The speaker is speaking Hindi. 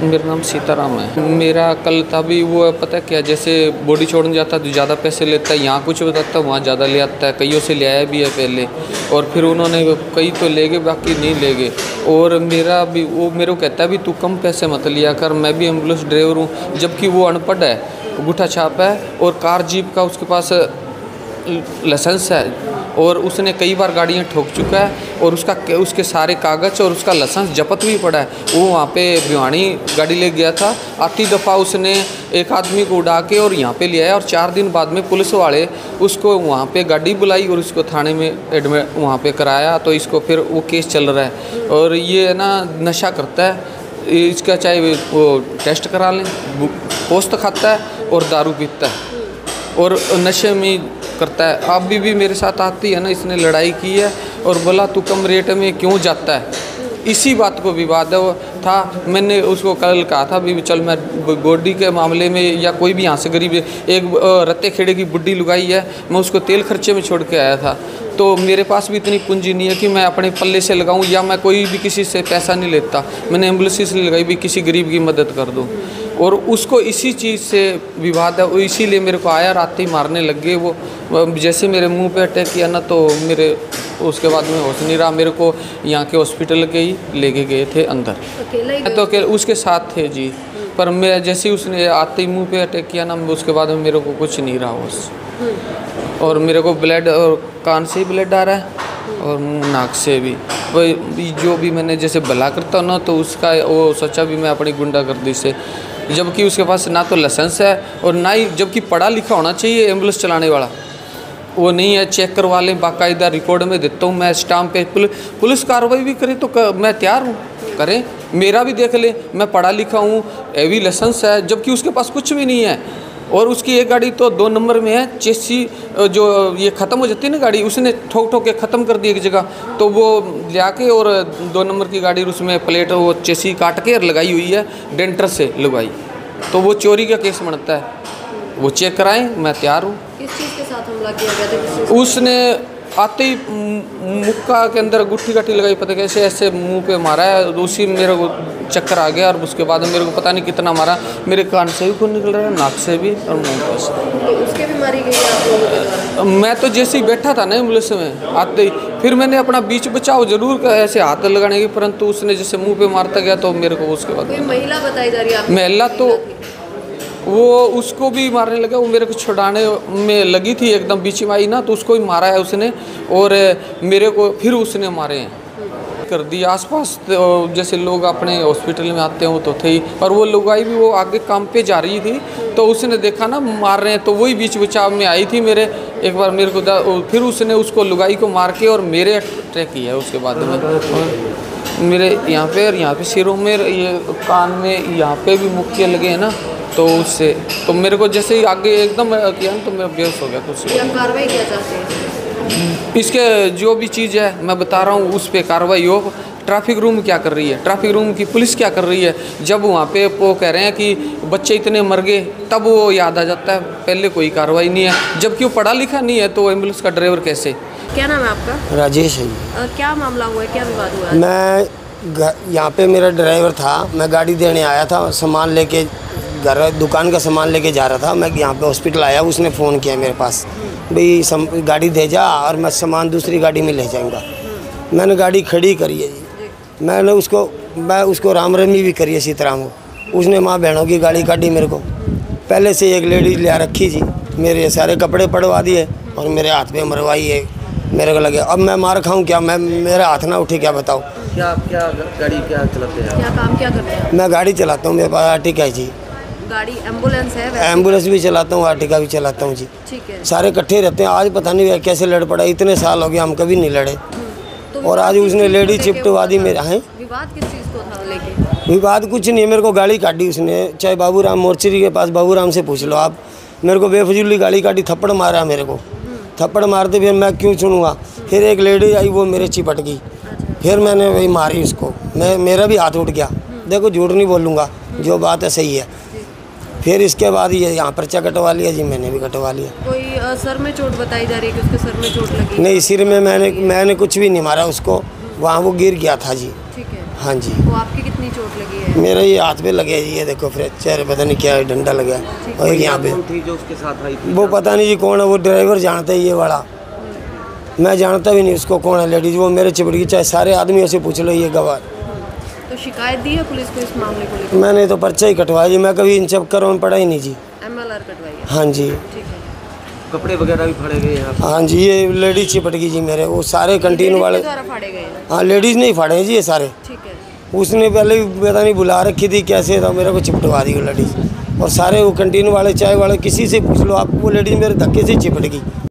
मेरा नाम सीताराम है। मेरा कल था भी वो पता है क्या, जैसे बॉडी छोड़ने जाता तो ज़्यादा पैसे लेता है, यहाँ कुछ बताता वहाँ ज़्यादा ले आता है, कईयों से ले आया भी है पहले, और फिर उन्होंने कई तो ले गए बाकी नहीं ले गए। और मेरा भी वो मेरे को कहता है भी तू कम पैसे मत लिया कर, मैं भी एम्बुलेंस ड्राइवर हूँ, जबकि वो अनपढ़ है, अंगूठा छाप है और कार जीप का उसके पास लाइसेंस है, और उसने कई बार गाड़ियाँ ठोक चुका है, और उसके सारे कागज़ और उसका लाइसेंस जब्त भी पड़ा है। वो वहाँ पे भिवानी गाड़ी ले गया था, आती दफ़ा उसने एक आदमी को उड़ा के और यहाँ पे ले आया, और 4 दिन बाद में पुलिस वाले उसको वहाँ पे गाड़ी बुलाई और उसको थाने में एडमिट वहाँ पे कराया, तो इसको फिर वो केस चल रहा है। और ये ना नशा करता है, इसका चाहे वो टेस्ट करा लें, पोस्त खाता है और दारू पीता है और नशे में करता है। अभी भी मेरे साथ आती है ना, इसने लड़ाई की है और बोला तू कम रेट में क्यों जाता है, इसी बात को विवाद था। मैंने उसको कल कहा था भी चल मैं गोडी के मामले में या कोई भी यहाँ से गरीब एक रत्ते खेड़े की बुड्ढी लुगाई है, मैं उसको तेल खर्चे में छोड़ के आया था, तो मेरे पास भी इतनी पूंजी नहीं है कि मैं अपने पल्ले से लगाऊं, या मैं कोई भी किसी से पैसा नहीं लेता, मैंने एम्बुलेंस इसलिए लगाई भी किसी गरीब की मदद कर दूं। और उसको इसी चीज़ से विवाद है, इसीलिए मेरे को आया, रात ही मारने लग गए वो। जैसे मेरे मुंह पे अटैक किया ना, तो मेरे उसके बाद में होश नहीं रहा, मेरे को यहाँ के हॉस्पिटल के ही लेके गए थे अंदर। तो अकेले उसके साथ थे जी, पर मैं जैसे ही उसने आते ही मुंह पे अटैक किया ना, उसके बाद में मेरे को कुछ नहीं रहा होश, और मेरे को ब्लड और कान से ही ब्लड आ रहा है और नाक से भी। वही जो भी मैंने जैसे भला करता हूँ ना, तो उसका वो सोचा भी मैं अपनी गुंडागर्दी से, जबकि उसके पास ना तो लाइसेंस है और ना ही, जबकि पढ़ा लिखा होना चाहिए एम्बुलेंस चलाने वाला, वो नहीं है। चेक करवा लें, बाकायदा रिकॉर्ड में देता हूँ मैं, स्टाम्प पे पुलिस कार्रवाई भी करे तो मैं तैयार हूँ, करें, मेरा भी देख ले, मैं पढ़ा लिखा हूँ, एवी लाइसेंस है, जबकि उसके पास कुछ भी नहीं है। और उसकी एक गाड़ी तो 2 नंबर में है, चेसी जो ये ख़त्म हो जाती है ना गाड़ी, उसने ठोक ठोक के ख़त्म कर दी एक जगह, तो वो ले के और 2 नंबर की गाड़ी उसमें प्लेट वो चेसी काट के लगाई हुई है, डेंटर से लगाई, तो वो चोरी का केस बनता है। वो चेक कराएं, मैं तैयार हूँ। किस चीज़ के साथ हमला किया गया था? उसने आते ही मुक्का के अंदर गुट्ठी गाठी लगाई, पता कैसे ऐसे मुंह पे मारा है, उसी मेरे को चक्कर आ गया, और उसके बाद मेरे को पता नहीं कितना मारा, मेरे कान से भी खून निकल रहा है, नाक से भी और मुंह पे से। तो उसके भी मारी गई आप लोगों के द्वारा? मैं तो जैसे ही बैठा था ना एम्बुलेंस में आते ही, फिर मैंने अपना बीच बचाव जरूर ऐसे हाथ लगाने की, परंतु उसने जैसे मुँह पे मारता गया, तो मेरे को उसके बाद कोई महिला बताई जा रही है? महिला तो वो उसको भी मारने लगा, वो मेरे को छुड़ाने में लगी थी, एकदम बीच में आई ना, तो उसको ही मारा है उसने, और मेरे को फिर उसने मारे हैं कर दी। आसपास तो जैसे लोग अपने हॉस्पिटल में आते हैं वो तो थे ही, और वो लुगाई भी वो आगे काम पे जा रही थी, तो उसने देखा ना मार रहे हैं, तो वही बीच बचाव में आई थी मेरे, एक बार मेरे को फिर उसने उसको लुगाई को मार के और मेरे अटैक किया उसके बाद में। मेरे यहाँ पे और यहाँ पे सिरों में, ये कान में यहाँ पे भी मुक्के लगे हैं ना, तो उससे तो मेरे को जैसे ही आगे एकदम किया ना, तो मैं बेहोश हो गया। तो उससे कार्रवाई क्या चाहते हैं? इसके जो भी चीज़ है मैं बता रहा हूँ, उस पर कार्रवाई हो। ट्रैफिक रूम क्या कर रही है, ट्रैफिक रूम की पुलिस क्या कर रही है, जब वहाँ पे वो कह रहे हैं कि बच्चे इतने मर गए, तब वो याद आ जाता है, पहले कोई कार्रवाई नहीं है, जबकि वो पढ़ा लिखा नहीं है, तो एम्बुलेंस का ड्राइवर कैसे? क्या नाम है आपका? राजेश है। क्या मामला हुआ है, क्या विवाद हुआ है? मैं यहाँ पे मेरा ड्राइवर था, मैं गाड़ी देने आया था, सामान लेके घर दुकान का सामान लेके जा रहा था, मैं यहाँ पे हॉस्पिटल आया, उसने फ़ोन किया मेरे पास भाई गाड़ी दे जा और मैं सामान दूसरी गाड़ी में ले जाऊँगा। मैंने गाड़ी खड़ी करी है जी, मैं उसको राम रमी भी करी है सीताराम को, उसने माँ बहनों की गाड़ी काटी मेरे को। पहले से एक लेडीज ले रखी जी, मेरे सारे कपड़े पड़वा दिए और मेरे हाथ पे मरवाई है, मेरे को लगे अब मैं मार खाऊँ क्या, मैं मेरा हाथ ना उठे क्या बताओ। क्या गाड़ी क्या चलाते हैं? क्या काम क्या करते हैं? मैं गाड़ी चलाता हूँ, मेरे पास आर्टिका है जी। गाड़ी एम्बुलेंस है? एम्बुलेंस भी चलाता हूँ, आर्टिका भी चलाता हूँ जी। ठीक है। सारे इकट्ठे रहते हैं। आज पता नहीं कैसे लड़ पड़ा, इतने साल हो गए हम कभी नहीं लड़े, तो और आज उसने लेडी चिपटवा दी मेरा। है विवाद किस चीज़ को था लेके? विवाद कुछ नहीं है, मेरे को गाड़ी काटी उसने, चाहे बाबूराम मोर्चरी के पास बाबूराम से पूछ लो आप, मेरे को बेफजूली गाड़ी काटी, थप्पड़ मारा मेरे को, थप्पड़ मारते फिर मैं क्यों सुनूंगा, फिर एक लेडी आई वो मेरे चिपट गई, फिर मैंने वही मारी उसको, मेरा भी हाथ उठ गया। देखो झूठ नहीं बोलूँगा, जो बात है सही है। फिर इसके बाद ये यहाँ पर्चा कटवा लिया जी, मैंने भी कटवा लिया। कोई सर में चोट बताई जा रही है कि उसके सर में चोट लगी? नहीं, सिर में मैंने कुछ भी नहीं मारा उसको, वहाँ वो गिर गया था जी। ठीक है। हाँ जी। तो आपकी कितनी चोट लगी है? मेरा ये हाथ पे लगे जी, ये देखो फ्रैक्चर, पता नहीं क्या है, डंडा लगा है। और एक यहाँ पे कौन थी जो उसके साथ आई थी? वो पता नहीं जी कौन है, वो ड्राइवर जानता है ये वाला, मैं जानता भी नहीं उसको कौन है लेडीज, वो मेरे चिपट गई। चाहे सारे आदमियों से पूछ लो, ये गवाह। तो शिकायत दी है पुलिस को इस मामले को लेकर? मैंने तो पर्चा ही कटवाया जी, मैं कभी इन चक्करों में पड़ा ही नहीं जी। MLR कटवाई है? हाँ जी, ठीक है। कपड़े वगैरह भी फाड़े गए यहाँ पे? हाँ जी, ये लेडीज चिपट गई जी मेरे, वो सारे कंटीन लेडीज वाले। के द्वारा फाड़े गए हैं? हाँ, लेडीज नहीं फाड़े हैं जी ये सारे। ठीक है। उसने पहले ही पता नहीं बुला रखी थी कैसे, था मेरे को चिपटवा दी वो लेडीज। और सारे वो कंटीन वाले, चाय वाले, किसी से पूछ लो आप, वो लेडीज मेरे धक्के से चिपट गई।